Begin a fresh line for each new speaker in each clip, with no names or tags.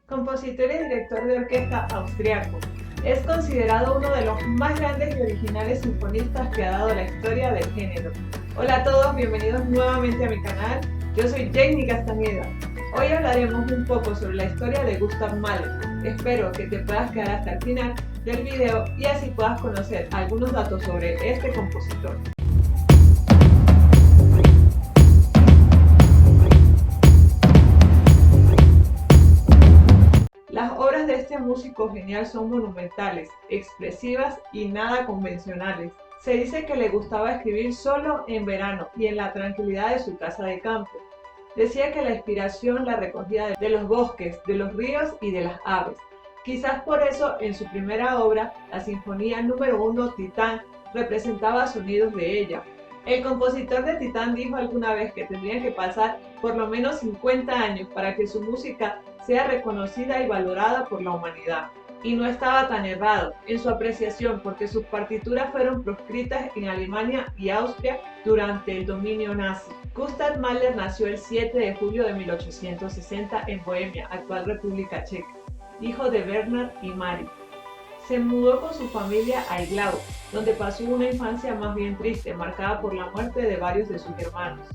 Compositor y director de orquesta austriaco. Es considerado uno de los más grandes y originales sinfonistas que ha dado la historia del género. Hola a todos, bienvenidos nuevamente a mi canal. Yo soy Jamie Castañeda. Hoy hablaremos un poco sobre la historia de Gustav Mahler. Espero que te puedas quedar hasta el final del video y así puedas conocer algunos datos sobre este compositor. Las obras de este músico genial son monumentales, expresivas y nada convencionales. Se dice que le gustaba escribir solo en verano y en la tranquilidad de su casa de campo. Decía que la inspiración la recogía de los bosques, de los ríos y de las aves. Quizás por eso en su primera obra, la Sinfonía número 1 Titán, representaba sonidos de ella. El compositor de Titán dijo alguna vez que tendrían que pasar por lo menos 50 años para que su música sea reconocida y valorada por la humanidad. Y no estaba tan errado en su apreciación porque sus partituras fueron proscritas en Alemania y Austria durante el dominio nazi. Gustav Mahler nació el 7 de julio de 1860 en Bohemia, actual República Checa, hijo de Bernard y Mary. Se mudó con su familia a Iglau, donde pasó una infancia más bien triste, marcada por la muerte de varios de sus hermanos.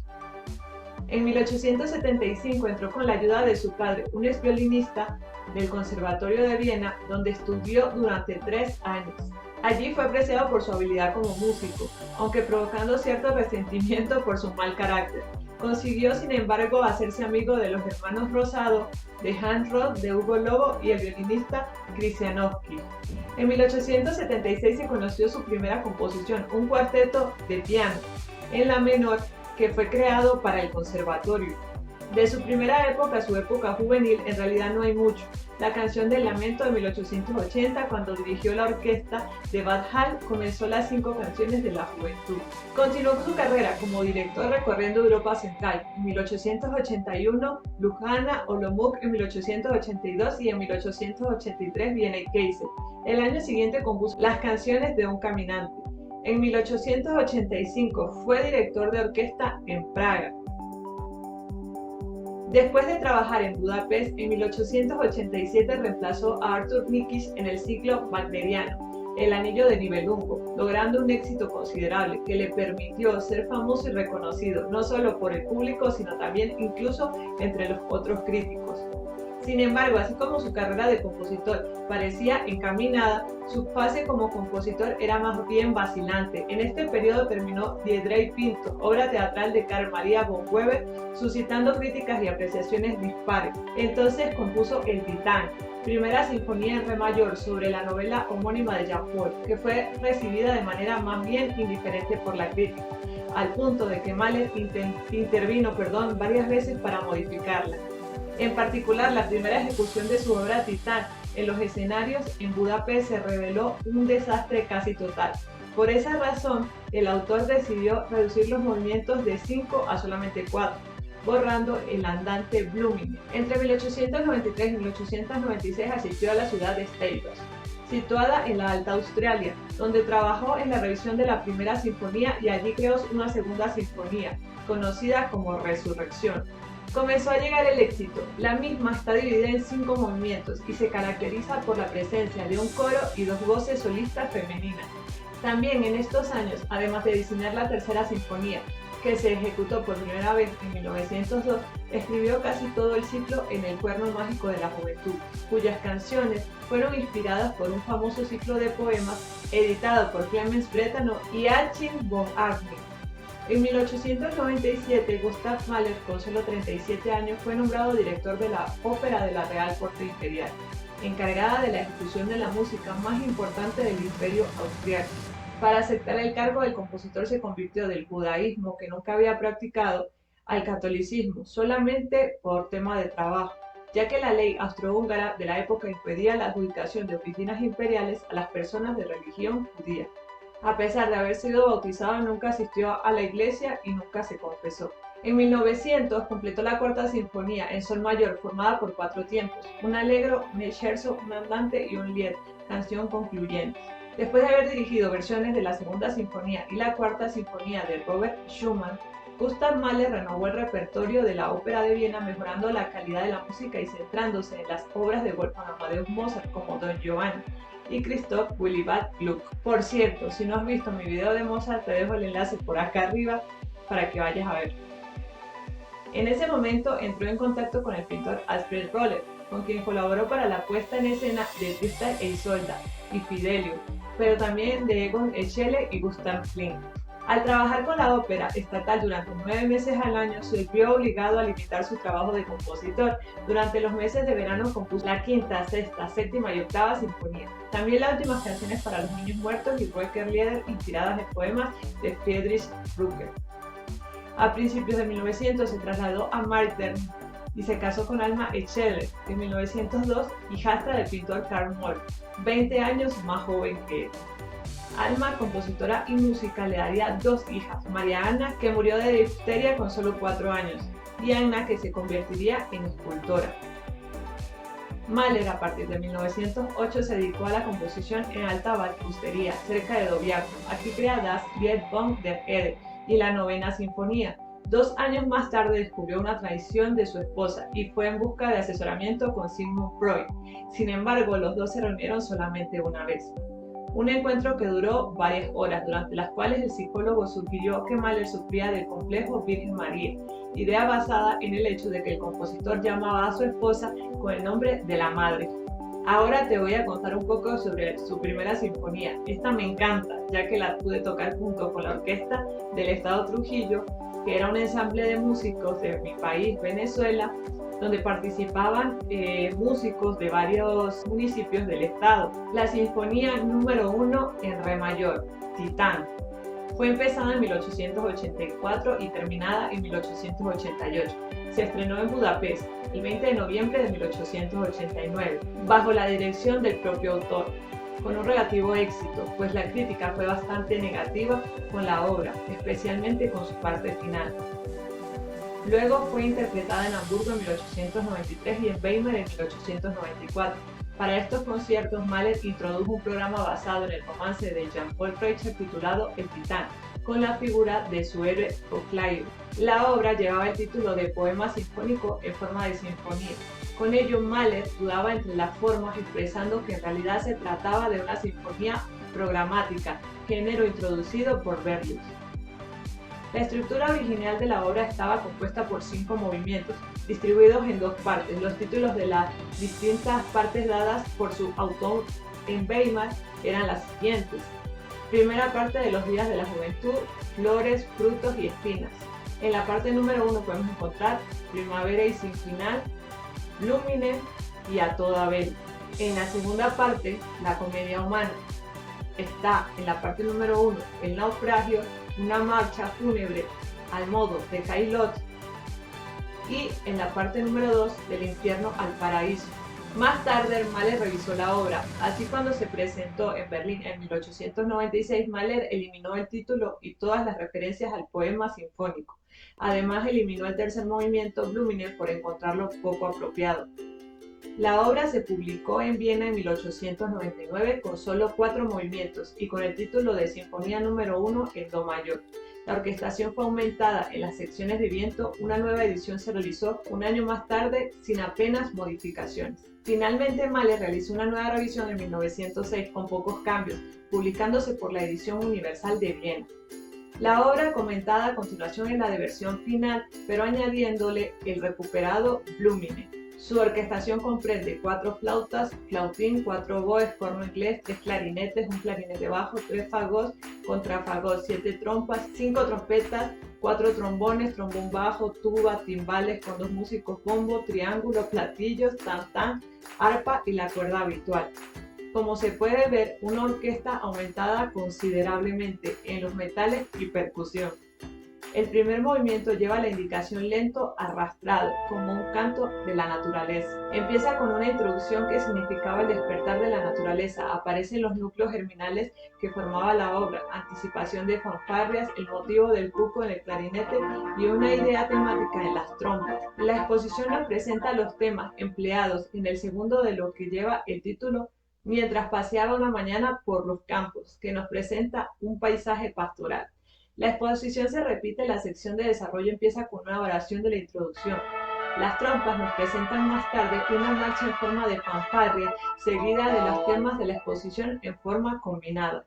En 1875 entró con la ayuda de su padre, un ex violinista del Conservatorio de Viena, donde estudió durante 3 años. Allí fue apreciado por su habilidad como músico, aunque provocando cierto resentimiento por su mal carácter. Consiguió, sin embargo, hacerse amigo de los hermanos Rosado, de Hans Roth, de Hugo Lobo y el violinista Krysianowski. En 1876 se conoció su primera composición, un cuarteto de piano, en la menor, que fue creado para el conservatorio. De su primera época, su época juvenil, en realidad no hay mucho. La canción del lamento de 1880, cuando dirigió la orquesta de Bad Hall, comenzó las 5 canciones de la juventud. Continuó su carrera como director recorriendo Europa Central, en 1881 Ljubljana, Olomouc en 1882 y en 1883 Viena y Kassel. El año siguiente compuso las canciones de un caminante. En 1885 fue director de orquesta en Praga. Después de trabajar en Budapest, en 1887 reemplazó a Arthur Nikisch en el ciclo wagneriano, El Anillo de Nibelungo, logrando un éxito considerable que le permitió ser famoso y reconocido, no solo por el público, sino también incluso entre los otros críticos. Sin embargo, así como su carrera de compositor parecía encaminada, su fase como compositor era más bien vacilante. En este periodo terminó Die Drei Pinto, obra teatral de Carl Maria von Weber, suscitando críticas y apreciaciones dispares. Entonces compuso El Titán, primera sinfonía en re mayor sobre la novela homónima de Jean Paul, que fue recibida de manera más bien indiferente por la crítica, al punto de que Mahler intervino varias veces para modificarla. En particular, la primera ejecución de su obra Titán en los escenarios en Budapest se reveló un desastre casi total. Por esa razón, el autor decidió reducir los movimientos de 5 a solamente 4, borrando el andante Blumine. Entre 1893 y 1896 asistió a la ciudad de Steyr, situada en la Alta Australia, donde trabajó en la revisión de la primera sinfonía y allí creó una segunda sinfonía, conocida como Resurrección. Comenzó a llegar el éxito. La misma está dividida en 5 movimientos y se caracteriza por la presencia de un coro y 2 voces solistas femeninas. También en estos años, además de diseñar la tercera sinfonía, que se ejecutó por primera vez en 1902, escribió casi todo el ciclo en El Cuerno Mágico de la Juventud, cuyas canciones fueron inspiradas por un famoso ciclo de poemas editado por Clemens Brentano y Achim von Arnim. En 1897, Gustav Mahler, con solo 37 años, fue nombrado director de la Ópera de la Real Corte Imperial, encargada de la ejecución de la música más importante del Imperio Austriaco. Para aceptar el cargo, el compositor se convirtió del judaísmo, que nunca había practicado, al catolicismo, solamente por tema de trabajo, ya que la ley austrohúngara de la época impedía la adjudicación de oficinas imperiales a las personas de religión judía. A pesar de haber sido bautizado, nunca asistió a la iglesia y nunca se confesó. En 1900 completó la cuarta sinfonía en sol mayor, formada por 4 tiempos, un allegro, un scherzo, un andante y un lied, canción concluyente. Después de haber dirigido versiones de la segunda sinfonía y la cuarta sinfonía de Robert Schumann, Gustav Mahler renovó el repertorio de la ópera de Viena, mejorando la calidad de la música y centrándose en las obras de Wolfgang Amadeus Mozart como Don Giovanni y Christoph Willibald Gluck. Por cierto, si no has visto mi video de Mozart, te dejo el enlace por acá arriba para que vayas a ver. En ese momento entró en contacto con el pintor Alfred Roller, con quien colaboró para la puesta en escena de Tristan e Isolda y Fidelio, pero también de Egon Schiele y Gustav Klimt. Al trabajar con la ópera estatal durante 9 meses al año, se vio obligado a limitar su trabajo de compositor. Durante los meses de verano compuso la quinta, sexta, séptima y octava sinfonía. También las últimas canciones para los niños muertos y Weckerlieder, inspiradas en poemas de Friedrich Brückner. A principios de 1900 se trasladó a Martern y se casó con Alma Schiele en 1902, hijastra del pintor Karl Moll, 20 años más joven que él. Alma, compositora y música, le daría 2 hijas, María Anna, que murió de difteria con solo 4 años, y Anna, que se convertiría en escultora. Mahler, a partir de 1908, se dedicó a la composición en alta balfustería, cerca de Doviaco. Aquí crea Das Lied von der Erde y la novena sinfonía. 2 años más tarde descubrió una traición de su esposa y fue en busca de asesoramiento con Sigmund Freud. Sin embargo, los dos se reunieron solamente una vez. Un encuentro que duró varias horas, durante las cuales el psicólogo sugirió que Mahler sufría del complejo Virgen María, idea basada en el hecho de que el compositor llamaba a su esposa con el nombre de la madre. Ahora te voy a contar un poco sobre su primera sinfonía. Esta me encanta, ya que la pude tocar junto con la orquesta del Estado Trujillo, que era un ensamble de músicos de mi país, Venezuela, donde participaban músicos de varios municipios del estado. La sinfonía número 1 en re mayor, Titán, fue empezada en 1884 y terminada en 1888. Se estrenó en Budapest el 20 de noviembre de 1889, bajo la dirección del propio autor, con un relativo éxito, pues la crítica fue bastante negativa con la obra, especialmente con su parte final. Luego fue interpretada en Hamburgo en 1893 y en Weimar en 1894. Para estos conciertos, Mahler introdujo un programa basado en el romance de Jean-Paul Reicher titulado El Titán, con la figura de su héroe Octavio. La obra llevaba el título de Poema Sinfónico en forma de sinfonía. Con ello, Mahler dudaba entre las formas, expresando que en realidad se trataba de una sinfonía programática, género introducido por Berlioz. La estructura original de la obra estaba compuesta por 5 movimientos, distribuidos en 2 partes. Los títulos de las distintas partes dadas por su autor en Weimar eran las siguientes. Primera parte de los días de la juventud, flores, frutos y espinas. En la parte número 1 podemos encontrar Primavera y sin final, Blumine y A toda vela. En la segunda parte, la comedia humana. Está en la parte número 1, El naufragio, una marcha fúnebre al modo de Caillot, y en la parte número 2, Del infierno al paraíso. Más tarde, Mahler revisó la obra. Así, cuando se presentó en Berlín en 1896, Mahler eliminó el título y todas las referencias al poema sinfónico. Además, eliminó el tercer movimiento, Blumine, por encontrarlo poco apropiado. La obra se publicó en Viena en 1899 con solo 4 movimientos y con el título de Sinfonía número 1 en Do mayor. La orquestación fue aumentada en las secciones de viento. Una nueva edición se realizó un año más tarde sin apenas modificaciones. Finalmente, Mahler realizó una nueva revisión en 1906 con pocos cambios, publicándose por la Edición Universal de Viena. La obra comentada a continuación es la de versión final, pero añadiéndole el recuperado Blumine. Su orquestación comprende 4 flautas, flautín, 4 oboes, corno inglés, 3 clarinetes, un clarinete bajo, 3 fagots, contrafagot, 7 trompas, 5 trompetas, 4 trombones, trombón bajo, tuba, timbales con 2 músicos, bombo, triángulo, platillos, tam-tam, arpa y la cuerda habitual. Como se puede ver, una orquesta aumentada considerablemente en los metales y percusión. El primer movimiento lleva la indicación lento arrastrado, como un canto de la naturaleza. Empieza con una introducción que significaba el despertar de la naturaleza. Aparecen los núcleos germinales que formaba la obra, anticipación de fanfarrias, el motivo del cuco en el clarinete y una idea temática en las trompas. La exposición nos presenta los temas empleados en el segundo de lo que lleva el título Mientras paseaba una mañana por los campos, que nos presenta un paisaje pastoral. La exposición se repite, la sección de desarrollo empieza con una variación de la introducción. Las trompas nos presentan más tarde una marcha en forma de fanfarria, seguida de los temas de la exposición en forma combinada.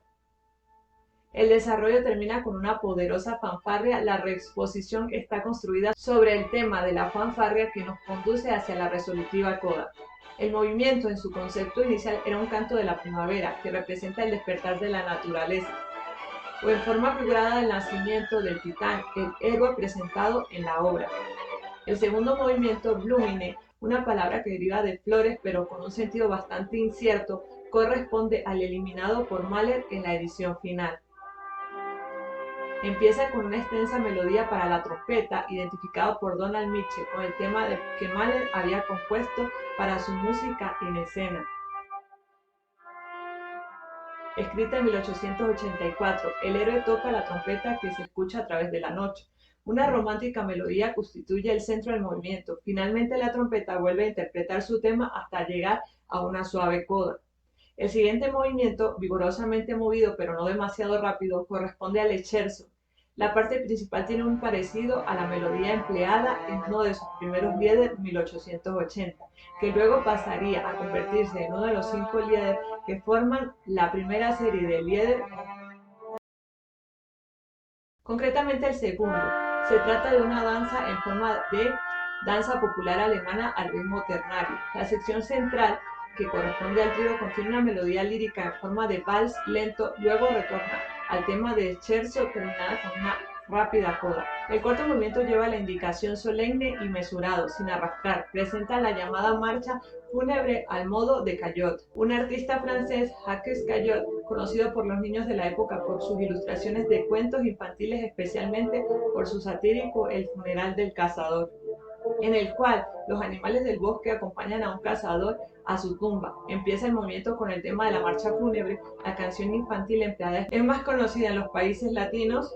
El desarrollo termina con una poderosa fanfarria. La reexposición está construida sobre el tema de la fanfarria que nos conduce hacia la resolutiva coda. El movimiento en su concepto inicial era un canto de la primavera que representa el despertar de la naturaleza, o en forma figurada del nacimiento del titán, el héroe presentado en la obra. El segundo movimiento, Blumine, una palabra que deriva de flores pero con un sentido bastante incierto, corresponde al eliminado por Mahler en la edición final. Empieza con una extensa melodía para la trompeta, identificado por Donald Mitchell con el tema que Mahler había compuesto para su música en escena. Escrita en 1884, el héroe toca la trompeta que se escucha a través de la noche. Una romántica melodía constituye el centro del movimiento. Finalmente la trompeta vuelve a interpretar su tema hasta llegar a una suave coda. El siguiente movimiento, vigorosamente movido pero no demasiado rápido, corresponde al scherzo. La parte principal tiene un parecido a la melodía empleada en uno de sus primeros Lieder 1880, que luego pasaría a convertirse en uno de los 5 Lieder que forman la primera serie de Lieder. Concretamente el segundo. Se trata de una danza en forma de danza popular alemana al ritmo ternario. La sección central, que corresponde al trío, contiene una melodía lírica en forma de vals lento, luego retorna al tema de scherzo terminada con una rápida coda. El cuarto movimiento lleva la indicación solemne y mesurado, sin arrastrar. Presenta la llamada marcha fúnebre al modo de Callot. Un artista francés, Jacques Callot, conocido por los niños de la época por sus ilustraciones de cuentos infantiles, especialmente por su satírico El funeral del cazador, en el cual los animales del bosque acompañan a un cazador a su tumba. Empieza el movimiento con el tema de la marcha fúnebre. La canción infantil empleada es más conocida en los países latinos,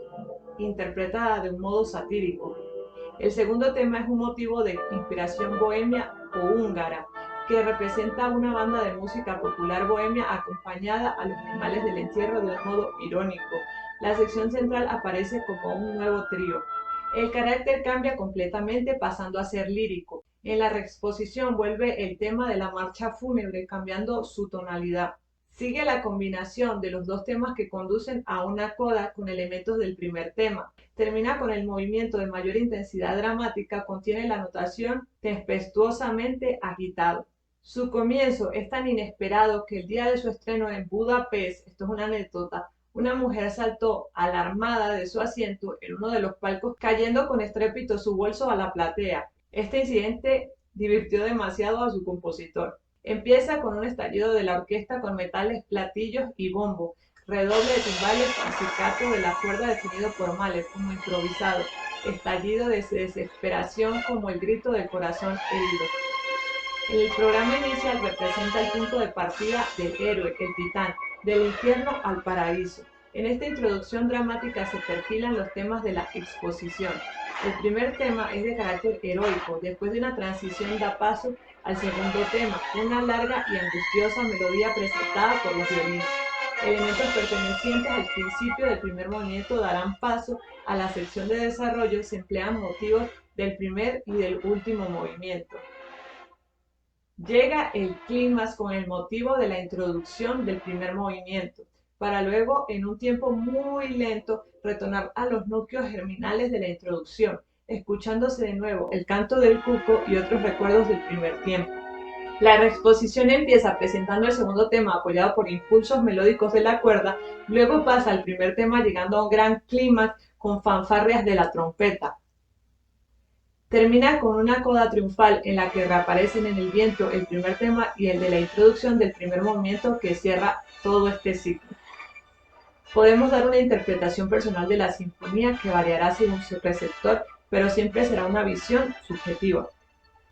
interpretada de un modo satírico. El segundo tema es un motivo de inspiración bohemia o húngara, que representa una banda de música popular bohemia acompañada a los animales del entierro de un modo irónico. La sección central aparece como un nuevo trío. El carácter cambia completamente, pasando a ser lírico. En la reexposición vuelve el tema de la marcha fúnebre, cambiando su tonalidad. Sigue la combinación de los dos temas que conducen a una coda con elementos del primer tema. Termina con el movimiento de mayor intensidad dramática, contiene la notación tempestuosamente agitado. Su comienzo es tan inesperado que el día de su estreno en Budapest, esto es una anécdota, una mujer saltó alarmada de su asiento en uno de los palcos, cayendo con estrépito su bolso a la platea. Este incidente divirtió demasiado a su compositor. Empieza con un estallido de la orquesta con metales, platillos y bombo, redoble de timbales, pizzicato de la cuerda definido por Mahler como improvisado, estallido de desesperación como el grito del corazón herido. El programa inicial representa el punto de partida del héroe, el titán, del infierno al paraíso. En esta introducción dramática se perfilan los temas de la exposición. El primer tema es de carácter heroico, después de una transición da paso al segundo tema, una larga y angustiosa melodía presentada por los violines. Elementos pertenecientes al principio del primer movimiento darán paso a la sección de desarrollo. Se emplean motivos del primer y del último movimiento. Llega el clímax con el motivo de la introducción del primer movimiento, para luego, en un tiempo muy lento, retornar a los núcleos germinales de la introducción, escuchándose de nuevo el canto del cuco y otros recuerdos del primer tiempo. La reexposición empieza presentando el segundo tema apoyado por impulsos melódicos de la cuerda, luego pasa al primer tema llegando a un gran clímax con fanfarrias de la trompeta. Termina con una coda triunfal en la que reaparecen en el viento el primer tema y el de la introducción del primer movimiento que cierra todo este ciclo. Podemos dar una interpretación personal de la sinfonía que variará según su receptor, pero siempre será una visión subjetiva,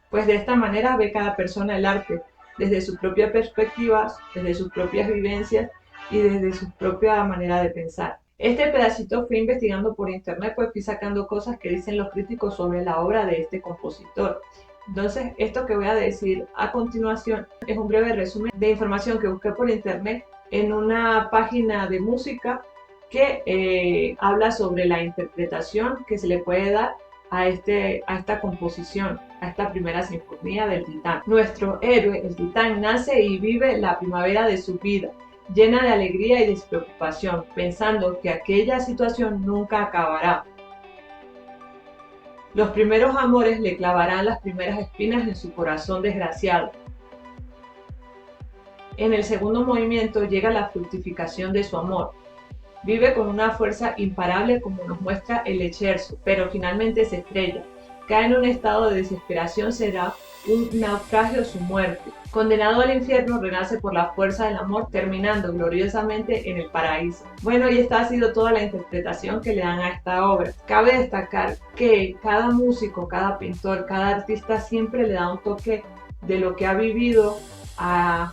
pues de esta manera ve cada persona el arte, desde su propia perspectiva, desde sus propias vivencias y desde su propia manera de pensar. Este pedacito fui investigando por internet, pues fui sacando cosas que dicen los críticos sobre la obra de este compositor. Entonces, esto que voy a decir a continuación es un breve resumen de información que busqué por internet en una página de música que habla sobre la interpretación que se le puede dar a esta composición, a esta primera sinfonía del Titán. Nuestro héroe, el Titán, nace y vive la primavera de su vida, llena de alegría y despreocupación, pensando que aquella situación nunca acabará. Los primeros amores le clavarán las primeras espinas en su corazón desgraciado. En el segundo movimiento llega la fructificación de su amor. Vive con una fuerza imparable como nos muestra el Scherzo, pero finalmente se estrella. Cae en un estado de desesperación, será un naufragio su muerte. Condenado al infierno, renace por la fuerza del amor, terminando gloriosamente en el paraíso. Bueno, y esta ha sido toda la interpretación que le dan a esta obra. Cabe destacar que cada músico, cada pintor, cada artista siempre le da un toque de lo que ha vivido a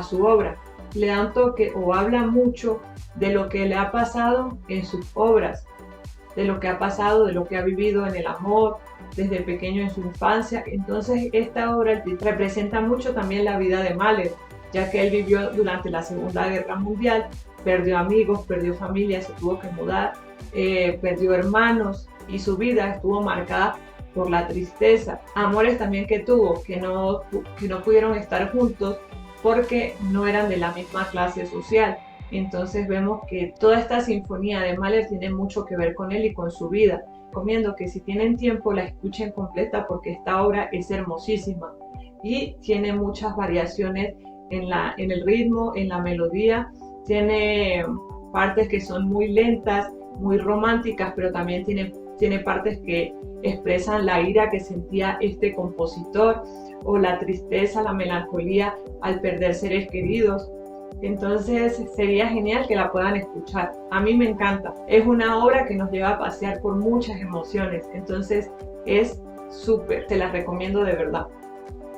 su obra. Le da un toque o habla mucho de lo que le ha pasado en sus obras, de lo que ha pasado, de lo que ha vivido en el amor, desde pequeño en su infancia. Entonces esta obra representa mucho también la vida de Mahler, ya que él vivió durante la Segunda Guerra Mundial, perdió amigos, perdió familia, se tuvo que mudar, perdió hermanos y su vida estuvo marcada por la tristeza. Amores también que tuvo, que no pudieron estar juntos porque no eran de la misma clase social. Entonces vemos que toda esta sinfonía de Mahler tiene mucho que ver con él y con su vida. Recomiendo que si tienen tiempo la escuchen completa porque esta obra es hermosísima y tiene muchas variaciones en el ritmo, en la melodía. Tiene partes que son muy lentas, muy románticas, pero también tiene partes que expresan la ira que sentía este compositor o la tristeza, la melancolía al perder seres queridos. Entonces sería genial que la puedan escuchar. A mí me encanta. Es una obra que nos lleva a pasear por muchas emociones. Entonces es súper. Te la recomiendo de verdad.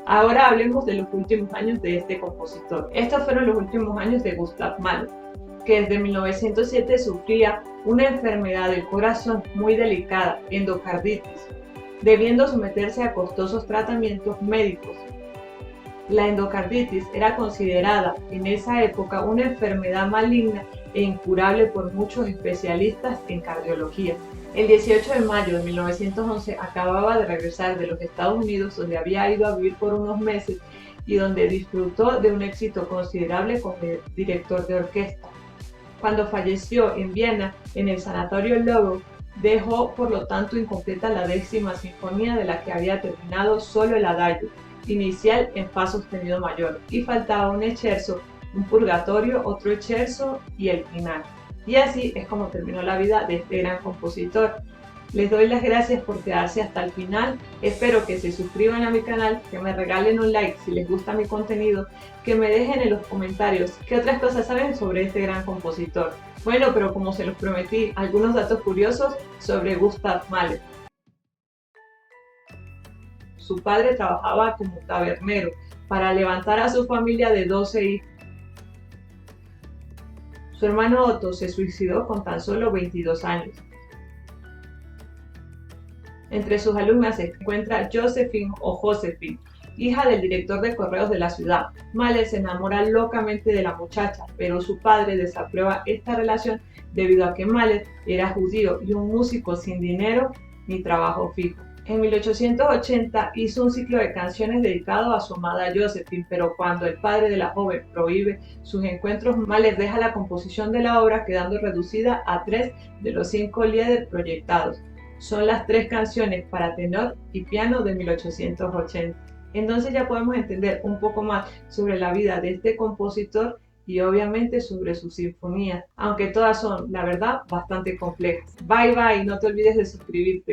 Ahora hablemos de los últimos años de este compositor. Estos fueron los últimos años de Gustav Mahler, que desde 1907 sufría una enfermedad del corazón muy delicada, endocarditis, debiendo someterse a costosos tratamientos médicos. La endocarditis era considerada en esa época una enfermedad maligna e incurable por muchos especialistas en cardiología. El 18 de mayo de 1911 acababa de regresar de los Estados Unidos, donde había ido a vivir por unos meses y donde disfrutó de un éxito considerable como director de orquesta. Cuando falleció en Viena, en el Sanatorio Logo, dejó por lo tanto incompleta la 10ª sinfonía, de la que había terminado solo el adagio inicial en fa sostenido mayor, y faltaba un scherzo, un purgatorio, otro scherzo y el final. Y así es como terminó la vida de este gran compositor. Les doy las gracias por quedarse hasta el final. Espero que se suscriban a mi canal, que me regalen un like si les gusta mi contenido, que me dejen en los comentarios qué otras cosas saben sobre este gran compositor. Bueno, pero como se los prometí, algunos datos curiosos sobre Gustav Mahler. Su padre trabajaba como tabernero para levantar a su familia de 12 hijos. Su hermano Otto se suicidó con tan solo 22 años. Entre sus alumnas se encuentra Josephine o Josephine, hija del director de correos de la ciudad. Mahler se enamora locamente de la muchacha, pero su padre desaprueba esta relación debido a que Mahler era judío y un músico sin dinero ni trabajo fijo. En 1880 hizo un ciclo de canciones dedicado a su amada Josephine, pero cuando el padre de la joven prohíbe sus encuentros, Mahler deja la composición de la obra, quedando reducida a 3 de los 5 lieder proyectados. Son las 3 canciones para tenor y piano de 1880. Entonces ya podemos entender un poco más sobre la vida de este compositor y obviamente sobre sus sinfonías, aunque todas son, la verdad, bastante complejas. Bye bye, no te olvides de suscribirte.